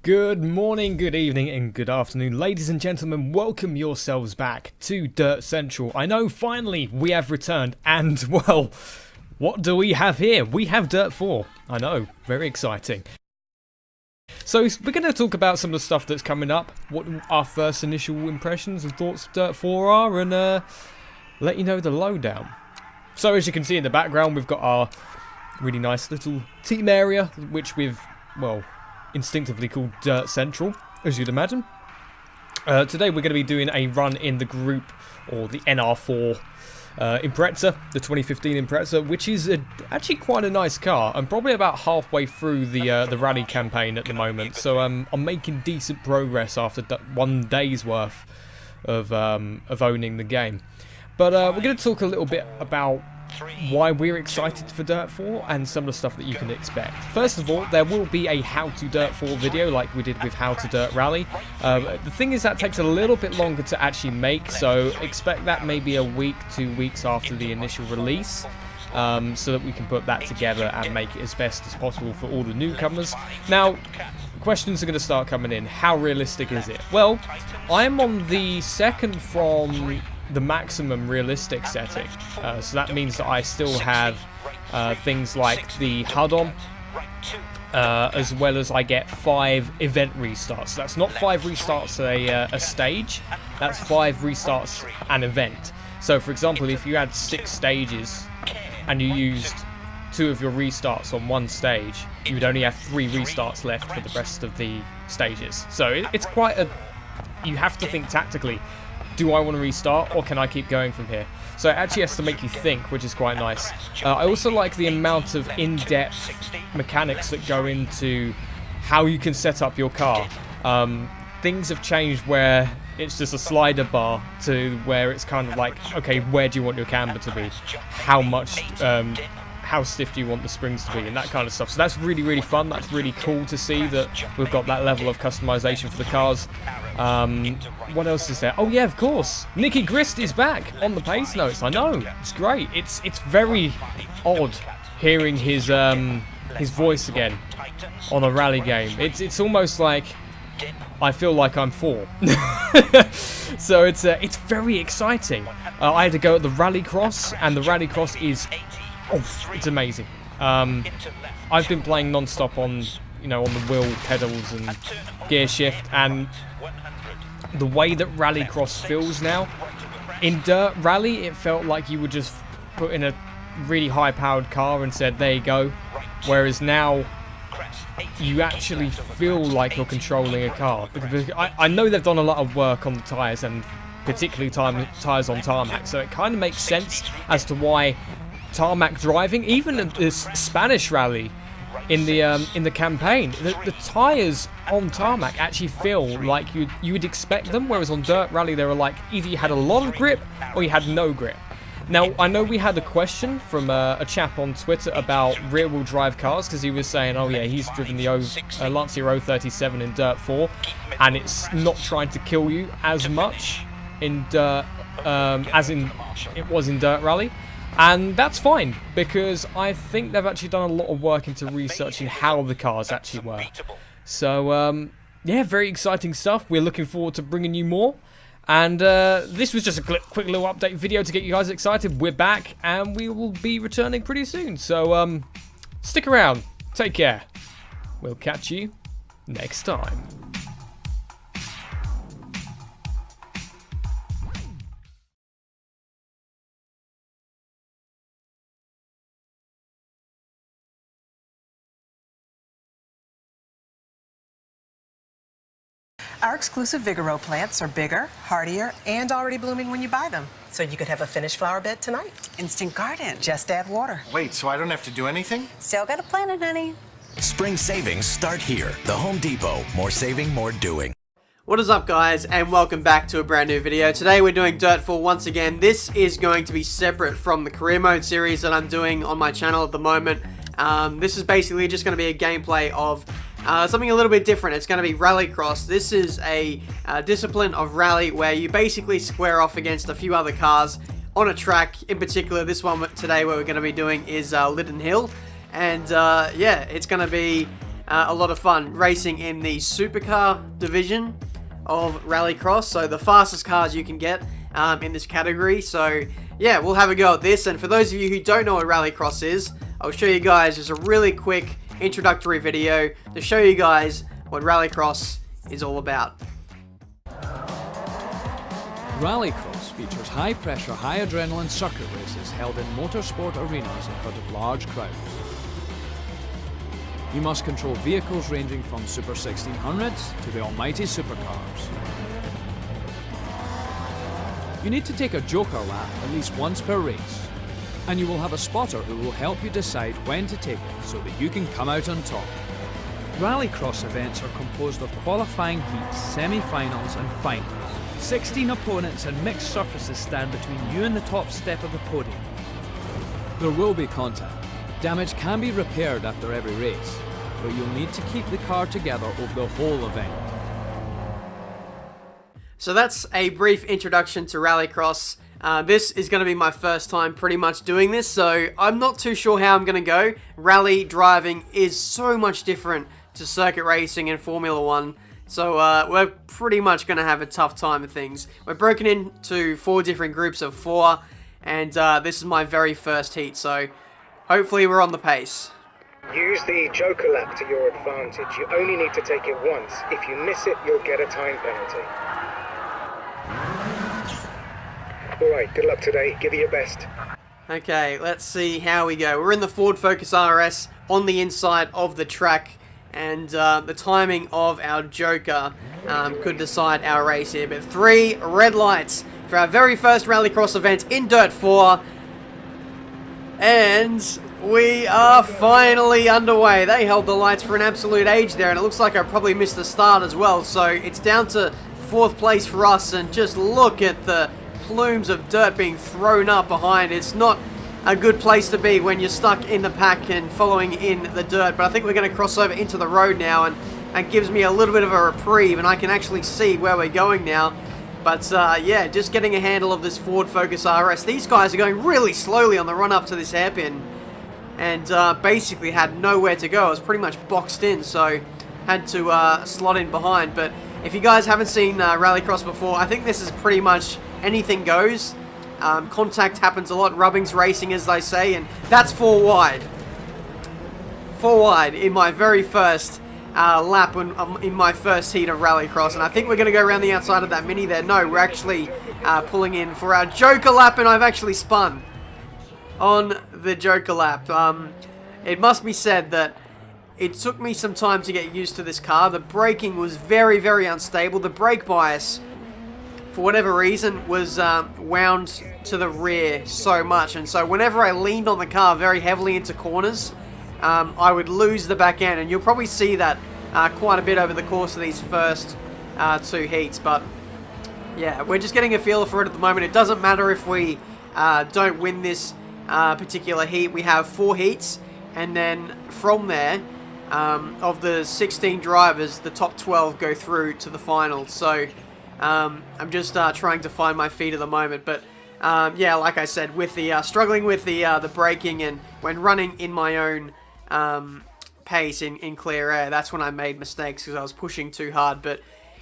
Good morning, good evening, and good afternoon, ladies and gentlemen. Welcome yourselves back to Dirt Central. I know, finally, we have returned, and, well, what do we have here? We have Dirt 4. I know, very exciting. So, we're going to talk about some of the stuff that's coming up, what our first initial impressions and thoughts of Dirt 4 are, and let you know the lowdown. So, as you can see in the background, we've got our really nice little team area, which we've, well, instinctively called Dirt Central, as you'd imagine. Today we're going to be doing a run in the group, or the NR4 Impreza, the 2015 Impreza, which is actually quite a nice car. I'm probably about halfway through the rally campaign at the moment, so I'm making decent progress after 1 day's worth of owning the game. But we're going to talk a little bit about why we're excited for Dirt 4 and some of the stuff that you can expect. First of all, there will be a How to Dirt 4 video like we did with How to Dirt Rally. The thing is that takes a little bit longer to actually make, so expect that maybe a week, 2 weeks after the initial release, so that we can put that together and make it as best as possible for all the newcomers. Now, questions are going to start coming in. How realistic is it? Well, I am on the second from the maximum realistic setting, so that means that I still have things like the HUD on, as well as I get 5 event restarts. That's not 5 restarts a stage, that's 5 restarts an event. So for example, if you had 6 stages and you used 2 of your restarts on 1 stage, you would only have 3 restarts left for the rest of the stages. So it's quite a, you have to think tactically. Do I want to restart, or can I keep going from here? So it actually has to make you think, which is quite nice. I also like the amount of in-depth mechanics that go into how you can set up your car. Things have changed where it's just a slider bar to where it's kind of like, okay, where do you want your camber to be? How much, how stiff do you want the springs to be, and that kind of stuff. So that's really, really fun. That's really cool to see that we've got that level of customization for the cars. What else is there? Oh yeah, of course, Nicky Grist is back on the pace notes. I know, it's great. It's very odd hearing his voice again on a rally game. It's almost like I feel like I'm 4. So it's very exciting. I had to go at the Rallycross, and the Rallycross is, oh, it's amazing. I've been playing non-stop on, you know, on the wheel pedals and gear shift, and the way that Rallycross feels now, in Dirt Rally, it felt like you would just put in a really high-powered car and said, there you go. Whereas now, you actually feel like you're controlling a car. Because I know they've done a lot of work on the tyres, and particularly tyres on tarmac, so it kind of makes sense as to why tarmac driving, even in this Spanish rally in the campaign, the tyres on tarmac actually feel like you would expect them, whereas on Dirt Rally they were like either you had a lot of grip or you had no grip. Now, I know we had a question from a chap on Twitter about rear-wheel drive cars, because he was saying, oh yeah, he's driven the Lancia 037 in Dirt 4, and it's not trying to kill you as much in Dirt, as in it was in Dirt Rally. And that's fine, because I think they've actually done a lot of work into researching how the cars actually work. So, yeah, very exciting stuff. We're looking forward to bringing you more. And this was just a quick little update video to get you guys excited. We're back, and we will be returning pretty soon. So, stick around. Take care. We'll catch you next time. Our exclusive Vigoro plants are bigger, hardier, and already blooming when you buy them. So you could have a finished flower bed tonight. Instant garden. Just add water. Wait, so I don't have to do anything? Still got to plant it, honey. Spring savings start here. The Home Depot. More saving, more doing. What is up, guys, and welcome back to a brand new video. Today we're doing Dirt 4 once again. This is going to be separate from the career mode series that I'm doing on my channel at the moment. This is basically just going to be a gameplay of something a little bit different. It's going to be Rallycross. This is a discipline of rally where you basically square off against a few other cars on a track. In particular, this one today what we're going to be doing is Liddon Hill. And yeah, it's going to be a lot of fun racing in the supercar division of Rallycross. So the fastest cars you can get in this category. So yeah, we'll have a go at this. And for those of you who don't know what Rallycross is, I'll show you guys just a really quick introductory video to show you guys what Rallycross is all about. Rallycross features high-pressure, high-adrenaline circuit races held in motorsport arenas in front of large crowds. You must control vehicles ranging from Super 1600s to the almighty supercars. You need to take a Joker lap at least once per race, and you will have a spotter who will help you decide when to take it so that you can come out on top. Rallycross events are composed of qualifying heats, semi-finals and finals. 16 opponents and mixed surfaces stand between you and the top step of the podium. There will be contact. Damage can be repaired after every race, but you'll need to keep the car together over the whole event. So that's a brief introduction to Rallycross. This is going to be my first time pretty much doing this, so I'm not too sure how I'm going to go. Rally driving is so much different to circuit racing and Formula 1, so we're pretty much going to have a tough time with things. We're broken into 4 different groups of 4, and this is my very first heat, so hopefully we're on the pace. Use the Joker lap to your advantage. You only need to take it once. If you miss it, you'll get a time penalty. Alright, good luck today. Give it your best. Okay, let's see how we go. We're in the Ford Focus RS on the inside of the track, and the timing of our Joker could decide our race here. But 3 red lights for our very first Rallycross event in Dirt 4. And we are finally underway. They held the lights for an absolute age there, and it looks like I probably missed the start as well. So it's down to 4th place for us, and just look at the plumes of dirt being thrown up behind. It's not a good place to be when you're stuck in the pack and following in the dirt, but I think we're going to cross over into the road now, and that gives me a little bit of a reprieve, and I can actually see where we're going now. But yeah, just getting a handle of this Ford Focus RS. These guys are going really slowly on the run up to this hairpin, and basically had nowhere to go. I was pretty much boxed in, so had to slot in behind. But if you guys haven't seen Rallycross before, I think this is pretty much anything goes. Contact happens a lot, rubbing's racing as they say, and that's 4 wide. 4 wide in my very first lap in my first heat of Rallycross, and I think we're going to go around the outside of that Mini there. No, we're actually pulling in for our Joker lap, and I've actually spun on the Joker lap. It must be said that it took me some time to get used to this car. The braking was very, very unstable. The brake bias, for whatever reason, was wound to the rear so much, and so whenever I leaned on the car very heavily into corners, I would lose the back end, and you'll probably see that quite a bit over the course of these first 2 heats. But yeah, we're just getting a feel for it at the moment. It doesn't matter if we don't win this particular heat. We have 4 heats, and then from there, of the 16 drivers, the top 12 go through to the finals. So I'm just trying to find my feet at the moment, but yeah, like I said, with the struggling with the braking, and when running in my own pace in clear air, that's when I made mistakes because I was pushing too hard. But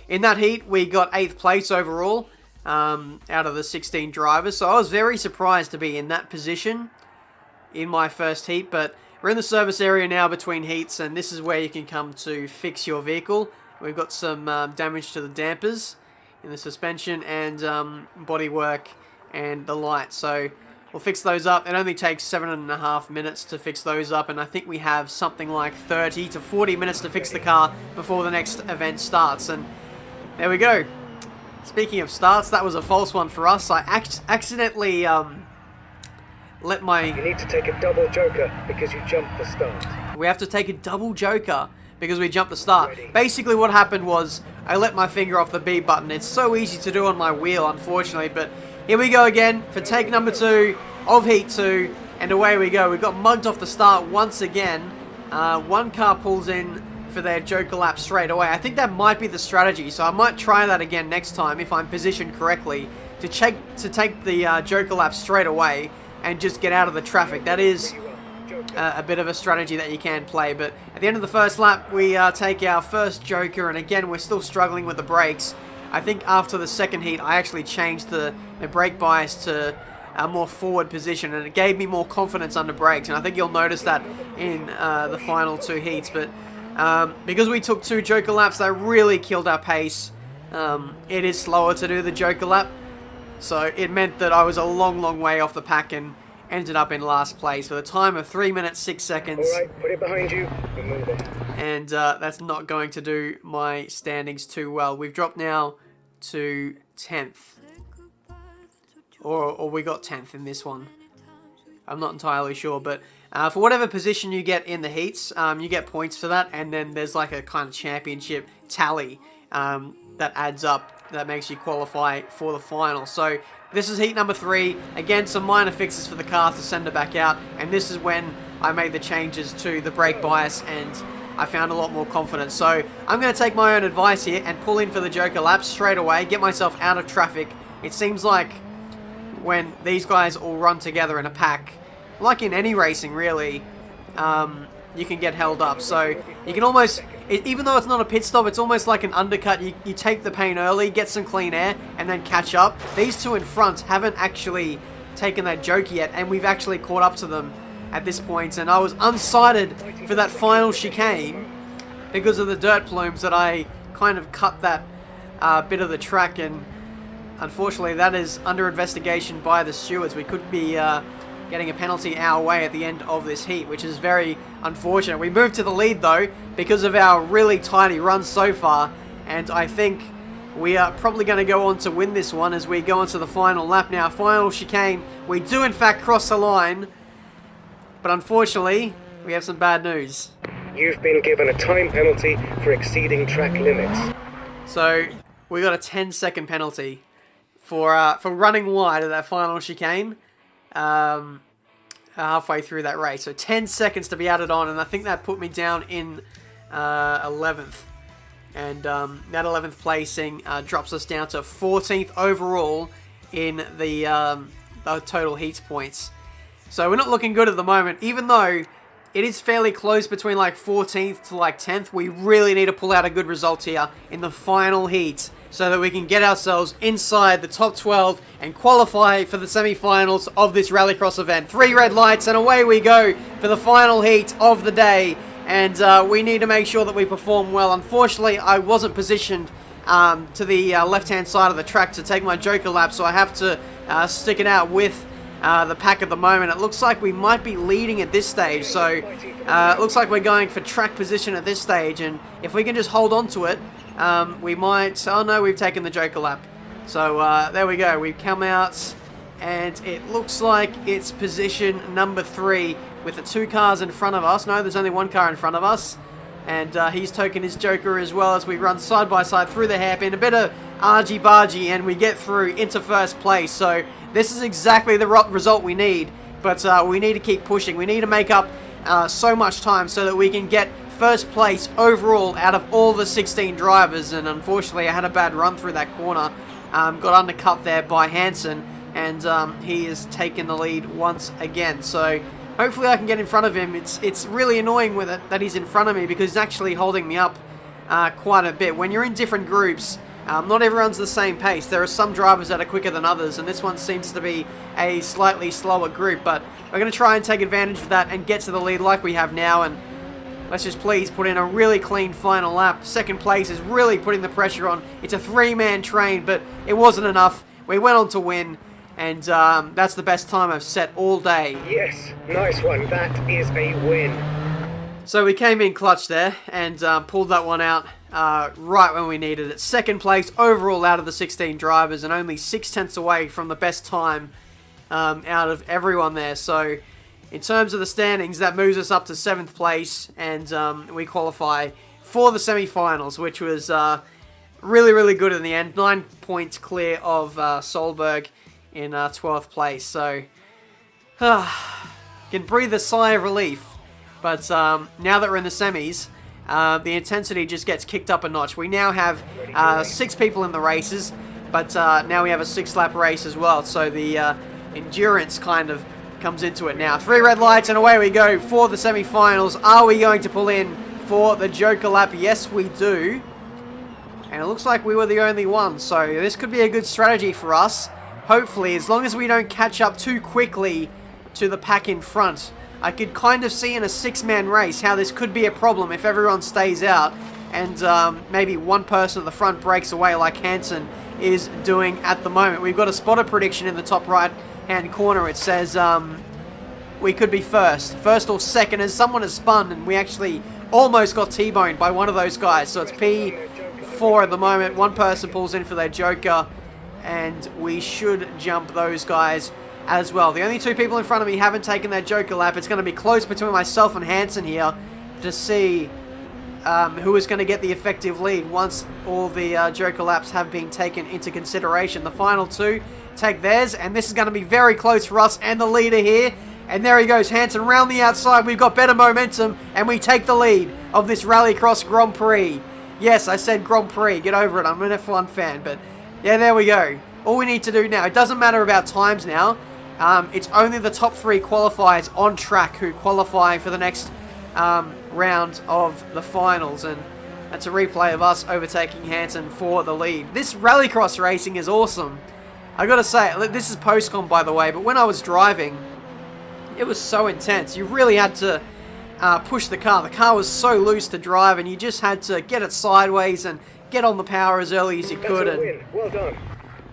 in that heat, we got 8th place overall out of the 16 drivers, so I was very surprised to be in that position in my first heat. But we're in the service area now between heats, and this is where you can come to fix your vehicle. We've got some damage to the dampers in the suspension and bodywork and the lights, so we'll fix those up. It only takes 7.5 minutes to fix those up, and I think we have something like 30 to 40 minutes to fix the car before the next event starts. And there we go. Speaking of starts, that was a false one for us. I accidentally let my... You need to take a double Joker because you jumped the start. We have to take a double Joker because we jumped the start. Basically what happened was I let my finger off the B button. It's so easy to do on my wheel, unfortunately, but here we go again for take number 2 of Heat 2, and away we go. We got mugged off the start once again. One car pulls in for their Joker lap straight away. I think that might be the strategy, so I might try that again next time if I'm positioned correctly to take the Joker lap straight away and just get out of the traffic. That is a bit of a strategy that you can play. But at the end of the first lap, we take our first Joker, and again, we're still struggling with the brakes. I think after the second heat, I actually changed the brake bias to a more forward position, and it gave me more confidence under brakes, and I think you'll notice that in the final 2 heats. But because we took 2 Joker laps, that really killed our pace. It is slower to do the Joker lap, so it meant that I was a long way off the pack, and ended up in last place with a time of 3 minutes 6 seconds. Alright, put it behind you. We're moving. And that's not going to do my standings too well. We've dropped now to 10th. Or we got 10th in this one. I'm not entirely sure, but for whatever position you get in the heats, you get points for that, and then there's like a kind of championship tally that adds up, that makes you qualify for the final. So this is heat number 3. Again, some minor fixes for the car to send it back out, and this is when I made the changes to the brake bias, and I found a lot more confidence. So I'm going to take my own advice here and pull in for the Joker laps straight away, get myself out of traffic. It seems like when these guys all run together in a pack, like in any racing really, you can get held up. So you can almost, even though it's not a pit stop, it's almost like an undercut. You take the pain early, get some clean air, and then catch up. These two in front haven't actually taken that joke yet, and we've actually caught up to them at this point. And I was unsighted for that final chicane because of the dirt plumes that I kind of cut that bit of the track, and unfortunately that is under investigation by the stewards. We could be getting a penalty our way at the end of this heat, which is very unfortunate. We moved to the lead though because of our really tiny run so far, and I think we are probably going to go on to win this one as we go into the final lap now. Final chicane, we do in fact cross the line, but unfortunately we have some bad news. You've been given a time penalty for exceeding track limits. So we got a 10-second penalty for running wide of that final chicane halfway through that race. So 10 seconds to be added on, and I think that put me down in 11th. And that 11th placing drops us down to 14th overall in the total heats points. So we're not looking good at the moment, even though it is fairly close between like 14th to like 10th. We really need to pull out a good result here in the final heat so that we can get ourselves inside the top 12 and qualify for the semi-finals of this rallycross event. 3 red lights and away we go for the final heat of the day. And we need to make sure that we perform well. Unfortunately, I wasn't positioned to the left-hand side of the track to take my Joker lap, so I have to stick it out with the pack at the moment. It looks like we might be leading at this stage, so it looks like we're going for track position at this stage, and if we can just hold on to it, we might... Oh no, we've taken the Joker lap. So there we go, we've come out, and it looks like it's position number 3 with the 2 cars in front of us. No, there's only 1 car in front of us, and he's taken his Joker as well as we run side by side through the hairpin. A bit of argy-bargy, and we get through into first place. So this is exactly the result we need, but we need to keep pushing. We need to make up so much time so that we can get first place overall out of all the 16 drivers. And unfortunately, I had a bad run through that corner. Got undercut there by Hansen, and he has taken the lead once again. So hopefully I can get in front of him. It's really annoying with it that he's in front of me because he's actually holding me up quite a bit. When you're in different groups, not everyone's the same pace. There are some drivers that are quicker than others, and this one seems to be a slightly slower group, but we're going to try and take advantage of that and get to the lead like we have now, and let's just please put in a really clean final lap. Second place is really putting the pressure on. It's a 3-man train, but it wasn't enough. We went on to win, and that's the best time I've set all day. Yes, nice one. That is a win. So we came in clutch there and pulled that one out right when we needed it. Second place overall out of the 16 drivers, and only 6/10 away from the best time out of everyone there. So in terms of the standings, that moves us up to 7th place, and we qualify for the semi-finals, which was really, really good in the end. 9 points clear of Solberg in 12th place. So can breathe a sigh of relief. But now that we're in the semis, the intensity just gets kicked up a notch. We now have 6 people in the races, but now we have a 6-lap race as well. So the endurance kind of comes into it now. 3 red lights and away we go for the semi-finals. Are we going to pull in for the Joker lap? Yes, we do. And it looks like we were the only one. So this could be a good strategy for us. Hopefully, as long as we don't catch up too quickly to the pack in front. I could kind of see in a 6-man race how this could be a problem if everyone stays out and maybe one person at the front breaks away like Hansen is doing at the moment. We've got a spotter prediction in the top right hand corner. It says we could be first or second, as someone has spun and we actually almost got T-boned by one of those guys. So it's P4 at the moment. One person pulls in for their Joker, and we should jump those guys as well. The only two people in front of me haven't taken their Joker lap. It's going to be close between myself and Hansen here to see who is going to get the effective lead once all the Joker laps have been taken into consideration. The final two take theirs, and this is going to be very close for us and the leader here. And there he goes, Hansen round the outside. We've got better momentum, and we take the lead of this Rallycross Grand Prix. Yes, I said Grand Prix. Get over it. I'm an F1 fan, but yeah, there we go. All we need to do now, it doesn't matter about times now. It's only the top 3 qualifiers on track who qualify for the next round of the finals, and that's a replay of us overtaking Hansen for the lead. This Rallycross racing is awesome. I gotta say, this is post-com by the way, but when I was driving, it was so intense. You really had to push the car. The car was so loose to drive, and you just had to get it sideways and get on the power as early as you could. And well done.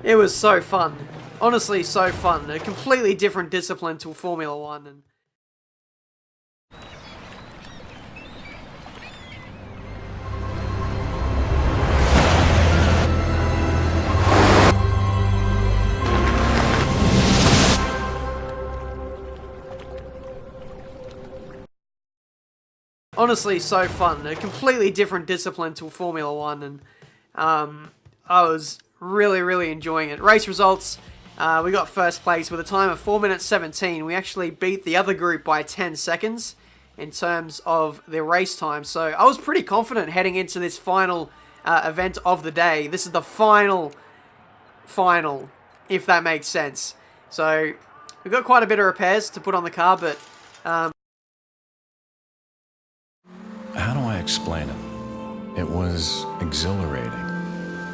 it was so fun. Honestly, so fun. A completely different discipline to Formula One. And honestly, so fun. A completely different discipline to Formula One, and I was really enjoying it. Race results, we got first place with a time of 4 minutes 17. We actually beat the other group by 10 seconds in terms of their race time. So I was pretty confident heading into this final event of the day. This is the final, if that makes sense. So we've got quite a bit of repairs to put on the car, but how do I explain it? It was exhilarating.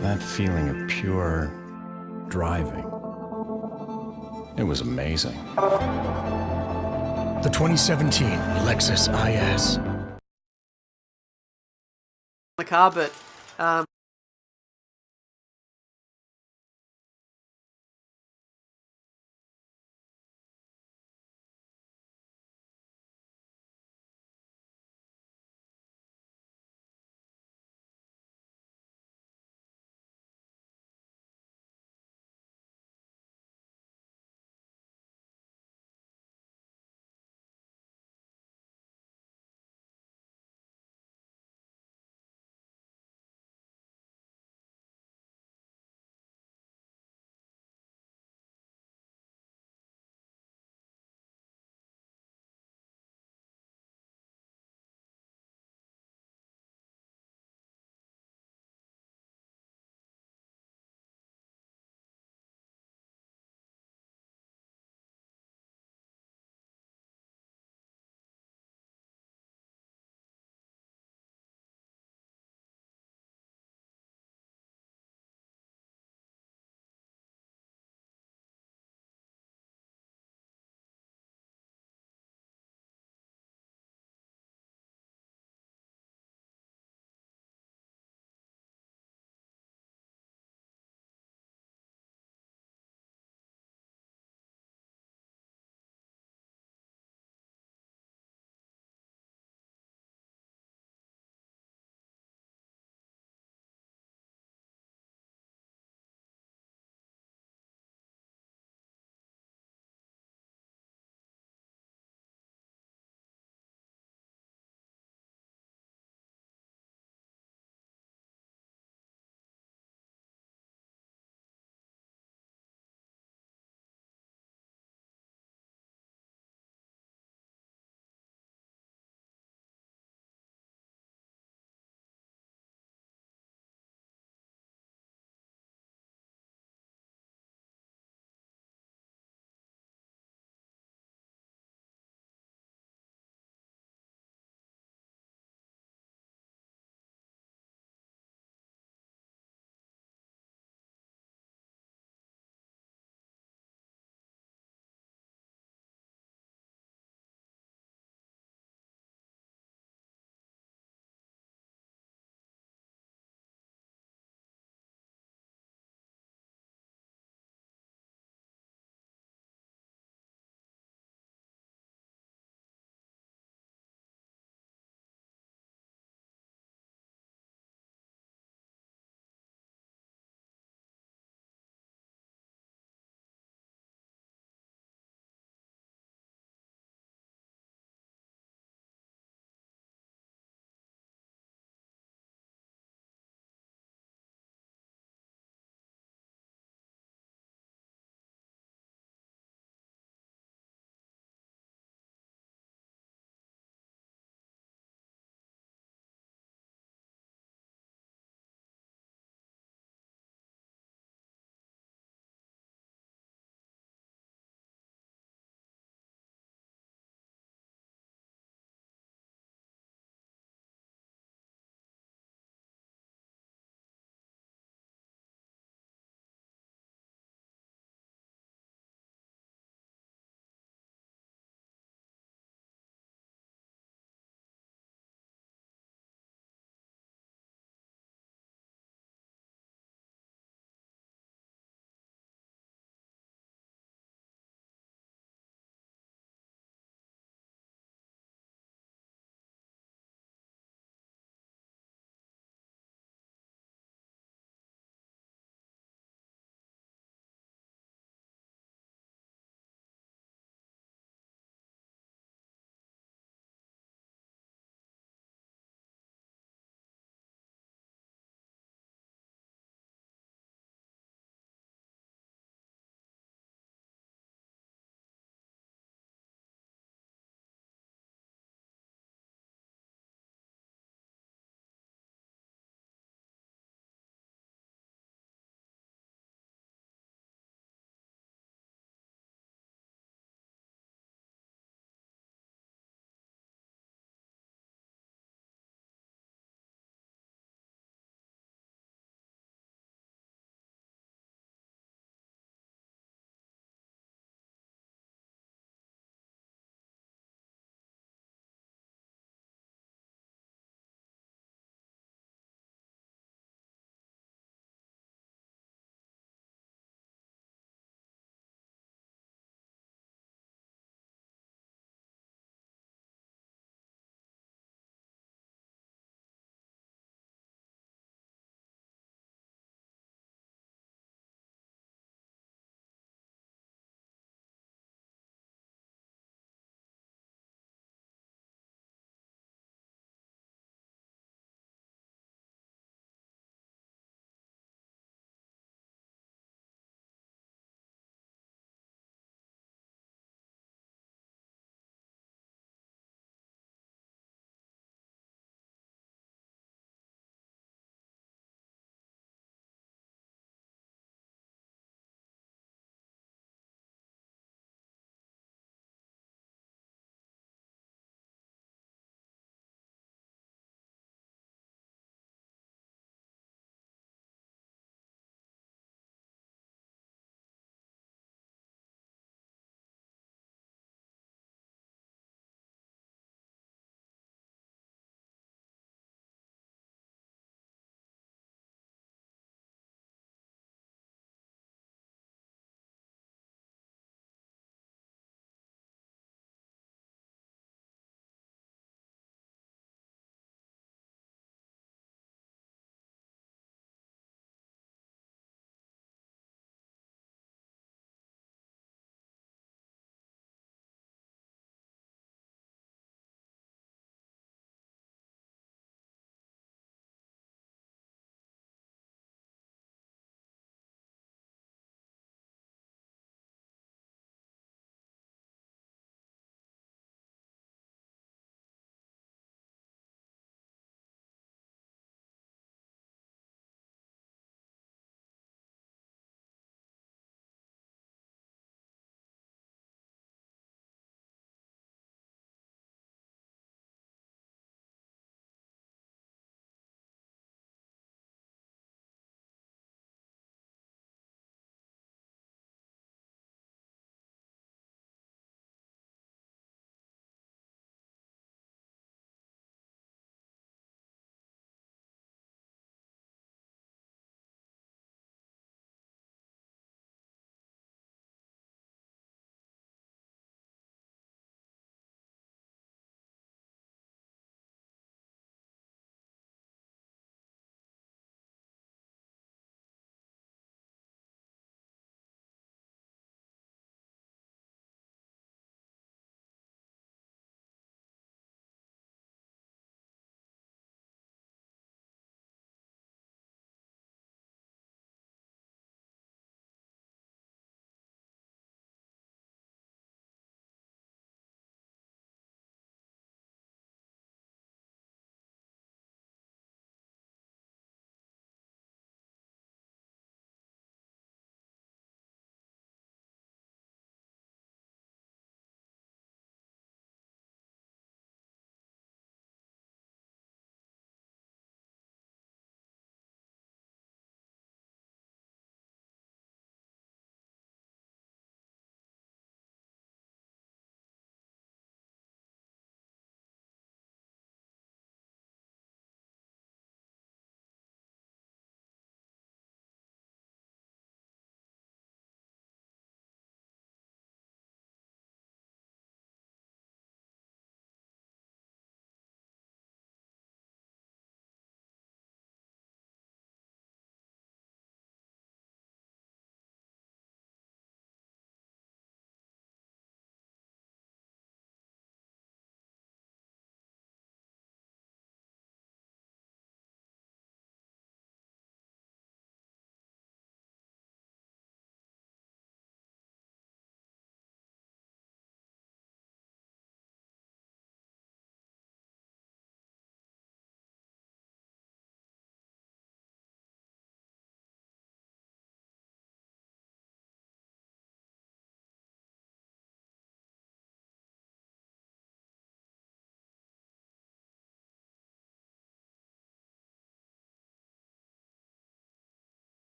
That feeling of pure driving. It was amazing. The 2017 Lexus IS. the car, but